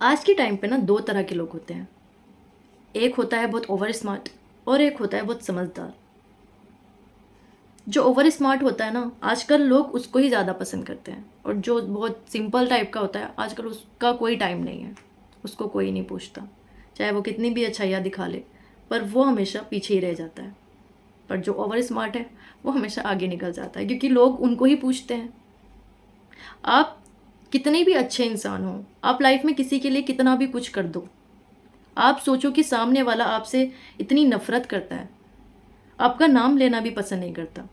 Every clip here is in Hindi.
आज के टाइम पे ना दो तरह के लोग होते हैं। एक होता है बहुत ओवर स्मार्ट और एक होता है बहुत समझदार। जो ओवर स्मार्ट होता है ना, आजकल लोग उसको ही ज़्यादा पसंद करते हैं, और जो बहुत सिंपल टाइप का होता है आजकल उसका कोई टाइम नहीं है, उसको कोई नहीं पूछता। चाहे वो कितनी भी अच्छाइयाँ दिखा ले, पर वो हमेशा पीछे ही रह जाता है। पर जो ओवर स्मार्ट है वो हमेशा आगे निकल जाता है, क्योंकि लोग उनको ही पूछते हैं। आप कितने भी अच्छे इंसान हो, आप लाइफ में किसी के लिए कितना भी कुछ कर दो, आप सोचो कि सामने वाला आपसे इतनी नफरत करता है, आपका नाम लेना भी पसंद नहीं करता,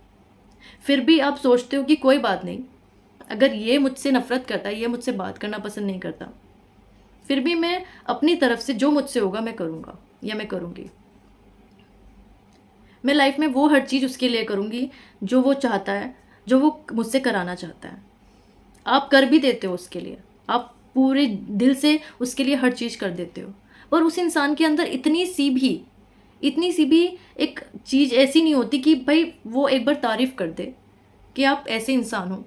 फिर भी आप सोचते हो कि कोई बात नहीं, अगर ये मुझसे नफरत करता है, ये मुझसे बात करना पसंद नहीं करता, फिर भी मैं अपनी तरफ से जो मुझसे होगा मैं करूँगा या मैं करूँगी। मैं लाइफ में वो हर चीज़ उसके लिए करूँगी जो वो चाहता है, जो वो मुझसे कराना चाहता है। आप कर भी देते हो उसके लिए, आप पूरे दिल से उसके लिए हर चीज़ कर देते हो, पर उस इंसान के अंदर इतनी सी भी एक चीज़ ऐसी नहीं होती कि भाई वो एक बार तारीफ़ कर दे कि आप ऐसे इंसान हो,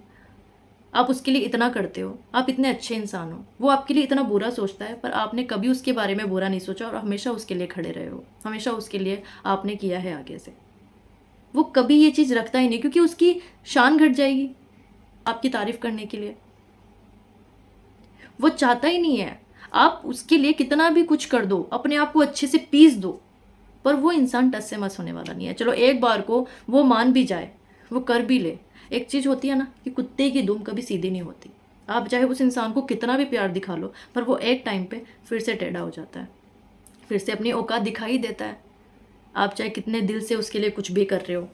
आप उसके लिए इतना करते हो, आप इतने अच्छे इंसान हो। वो आपके लिए इतना बुरा सोचता है, पर आपने कभी उसके बारे में बुरा नहीं सोचा और हमेशा उसके लिए खड़े रहे हो, हमेशा उसके लिए आपने किया है आगे से। वो कभी ये चीज़ रखता ही नहीं, क्योंकि उसकी शान घट जाएगी आपकी तारीफ़ करने के लिए। वो चाहता ही नहीं है। आप उसके लिए कितना भी कुछ कर दो, अपने आप को अच्छे से पीस दो, पर वो इंसान टस से मस होने वाला नहीं है। चलो एक बार को वो मान भी जाए, वो कर भी ले। एक चीज़ होती है ना कि कुत्ते की दुम कभी सीधी नहीं होती। आप चाहे उस इंसान को कितना भी प्यार दिखा लो, पर वो एक टाइम पे फिर से टेढ़ा हो जाता है, फिर से अपनी औकात दिखाई देता है। आप चाहे कितने दिल से उसके लिए कुछ भी कर रहे हो,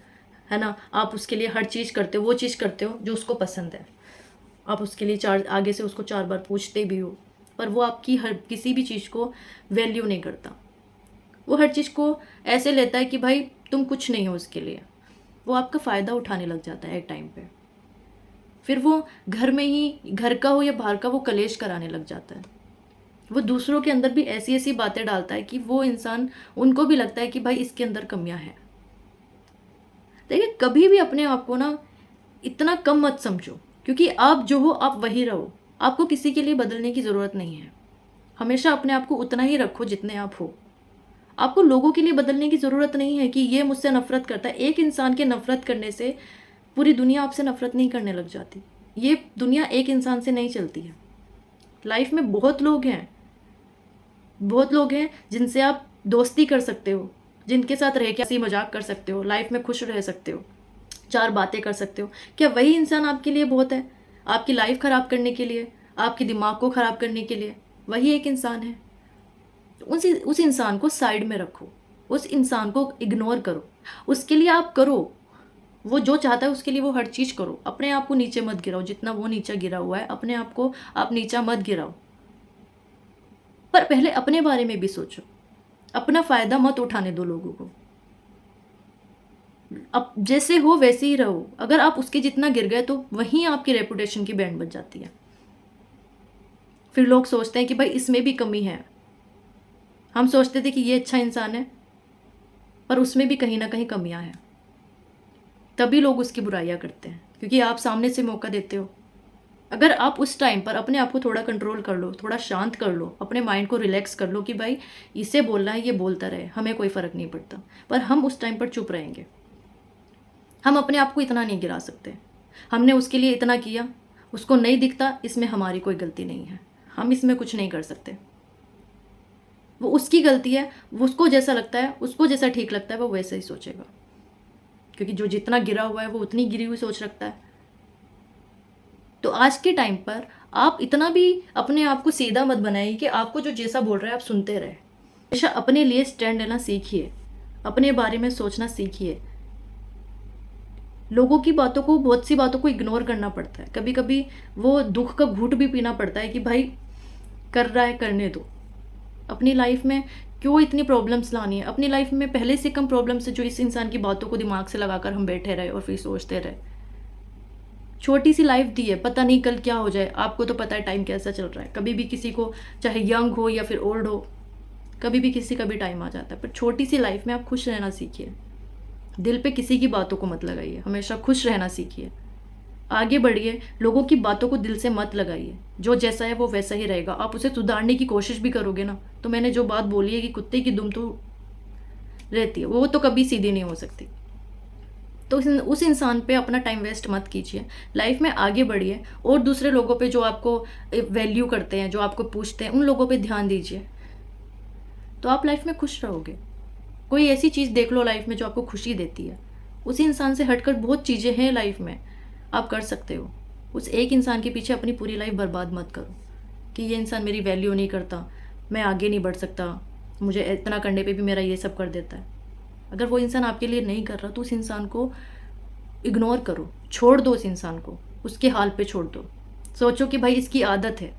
है ना, आप उसके लिए हर चीज़ करते हो, वो चीज़ करते हो जो उसको पसंद है, आप उसके लिए चार आगे से उसको 4 बार पूछते भी हो, पर वो आपकी हर किसी भी चीज़ को वैल्यू नहीं करता। वो हर चीज़ को ऐसे लेता है कि भाई तुम कुछ नहीं हो उसके लिए। वो आपका फ़ायदा उठाने लग जाता है एक टाइम पे। फिर वो घर में ही, घर का हो या बाहर का, वो कलेश कराने लग जाता है। वो दूसरों के अंदर भी ऐसी ऐसी बातें डालता है कि वो इंसान, उनको भी लगता है कि भाई इसके अंदर कमियां हैं। देखिए, कभी भी अपने आप को ना इतना कम मत समझो, क्योंकि आप जो हो आप वही रहो। आपको किसी के लिए बदलने की ज़रूरत नहीं है। हमेशा अपने आप को उतना ही रखो जितने आप हो। आपको लोगों के लिए बदलने की ज़रूरत नहीं है कि ये मुझसे नफ़रत करता है। एक इंसान के नफ़रत करने से पूरी दुनिया आपसे नफ़रत नहीं करने लग जाती। ये दुनिया एक इंसान से नहीं चलती है। लाइफ में बहुत लोग हैं जिनसे आप दोस्ती कर सकते हो, जिनके साथ रह के हंसी मजाक कर सकते हो, लाइफ में खुश रह सकते हो, 4 बातें कर सकते हो। क्या वही इंसान आपके लिए बहुत है? आपकी लाइफ ख़राब करने के लिए, आपके दिमाग को ख़राब करने के लिए वही एक इंसान है। उस इंसान को साइड में रखो, उस इंसान को इग्नोर करो, उसके लिए आप करो, वो जो चाहता है उसके लिए वो हर चीज़ करो। अपने आप को नीचे मत गिराओ, जितना वो नीचा गिरा हुआ है अपने आप को आप नीचा मत गिराओ। पर पहले अपने बारे में भी सोचो, अपना फ़ायदा मत उठाने दो लोगों को। अब जैसे हो वैसे ही रहो। अगर आप उसके जितना गिर गए तो वहीं आपकी रेपुटेशन की बैंड बज जाती है। फिर लोग सोचते हैं कि भाई इसमें भी कमी है। हम सोचते थे कि ये अच्छा इंसान है, पर उसमें भी कहीं ना कहीं कमियां हैं। तभी लोग उसकी बुराइयां करते हैं, क्योंकि आप सामने से मौका देते हो। अगर आप उस टाइम पर अपने आप को थोड़ा कंट्रोल कर लो, थोड़ा शांत कर लो, अपने माइंड को रिलैक्स कर लो कि भाई इसे बोलना है, ये बोलता रहे, हमें कोई फ़र्क नहीं पड़ता, पर हम उस टाइम पर चुप रहेंगे। हम अपने आप को इतना नहीं गिरा सकते। हमने उसके लिए इतना किया, उसको नहीं दिखता, इसमें हमारी कोई गलती नहीं है, हम इसमें कुछ नहीं कर सकते। वो उसकी गलती है, वो उसको जैसा लगता है, उसको जैसा ठीक लगता है वो वैसा ही सोचेगा, क्योंकि जो जितना गिरा हुआ है वो उतनी गिरी हुई सोच रखता है। तो आज के टाइम पर आप इतना भी अपने आप को सीधा मत बनाइए कि आपको जो जैसा बोल रहा है आप सुनते रहे। हमेशा अपने लिए स्टैंड लेना सीखिए, अपने बारे में सोचना सीखिए। लोगों की बातों को, बहुत सी बातों को इग्नोर करना पड़ता है, कभी कभी वो दुख का घूंट भी पीना पड़ता है कि भाई कर रहा है करने दो। अपनी लाइफ में क्यों इतनी प्रॉब्लम्स लानी है? अपनी लाइफ में पहले से कम प्रॉब्लम्स है जो इस इंसान की बातों को दिमाग से लगाकर हम बैठे रहे और फिर सोचते रहे। छोटी सी लाइफ दी है, पता नहीं कल क्या हो जाए। आपको तो पता है टाइम कैसा चल रहा है, कभी भी किसी को, चाहे यंग हो या फिर ओल्ड हो, कभी भी किसी का भी टाइम आ जाता है। पर छोटी सी लाइफ में आप खुश रहना सीखिए। दिल पे किसी की बातों को मत लगाइए, हमेशा खुश रहना सीखिए। आगे बढ़िए, लोगों की बातों को दिल से मत लगाइए। जो जैसा है वो वैसा ही रहेगा। आप उसे सुधारने की कोशिश भी करोगे ना, तो मैंने जो बात बोली है कि कुत्ते की दुम तो रहती है, वो तो कभी सीधी नहीं हो सकती। तो उस इंसान पे अपना टाइम वेस्ट मत कीजिए। लाइफ में आगे बढ़िए, और दूसरे लोगों पे जो आपको वैल्यू करते हैं, जो आपको पूछते हैं, उन लोगों पे ध्यान दीजिए, तो आप लाइफ में खुश रहोगे। कोई ऐसी चीज़ देख लो लाइफ में जो आपको खुशी देती है। उसी इंसान से हटकर बहुत चीज़ें हैं लाइफ में, आप कर सकते हो। उस एक इंसान के पीछे अपनी पूरी लाइफ बर्बाद मत करो कि ये इंसान मेरी वैल्यू नहीं करता, मैं आगे नहीं बढ़ सकता, मुझे इतना करने पे भी मेरा ये सब कर देता है। अगर वो इंसान आपके लिए नहीं कर रहा तो उस इंसान को इग्नोर करो, छोड़ दो उस इंसान को, उसके हाल पे छोड़ दो। सोचो कि भाई इसकी आदत है,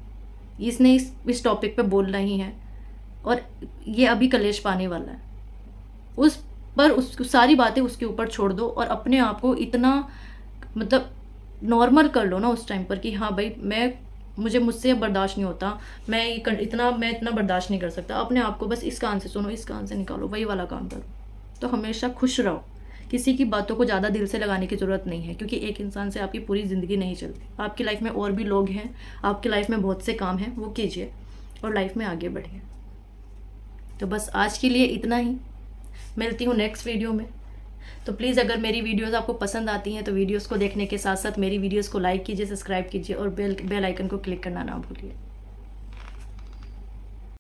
इसने इस टॉपिक पे बोलना ही है, और ये अभी कलेश पाने वाला है। उस पर उस सारी बातें उसके ऊपर छोड़ दो, और अपने आप को इतना मतलब नॉर्मल कर लो ना उस टाइम पर कि हाँ भाई मुझे मुझसे अब बर्दाश्त नहीं होता, मैं इतना बर्दाश्त नहीं कर सकता। अपने आप को बस इस कान से सुनो, इस कान से निकालो, वही वाला काम करो। तो हमेशा खुश रहो। किसी की बातों को ज़्यादा दिल से लगाने की ज़रूरत नहीं है, क्योंकि एक इंसान से आपकी पूरी ज़िंदगी नहीं चलती। आपकी लाइफ में और भी लोग हैं, आपकी लाइफ में बहुत से काम हैं, वो कीजिए और लाइफ में आगे बढ़िए। तो बस आज के लिए इतना ही। मिलती हूँ नेक्स्ट वीडियो में। तो प्लीज़ अगर मेरी वीडियोस आपको पसंद आती हैं तो वीडियोस को देखने के साथ साथ मेरी वीडियोस को लाइक कीजिए, सब्सक्राइब कीजिए, और बेल आइकन को क्लिक करना ना भूलिए।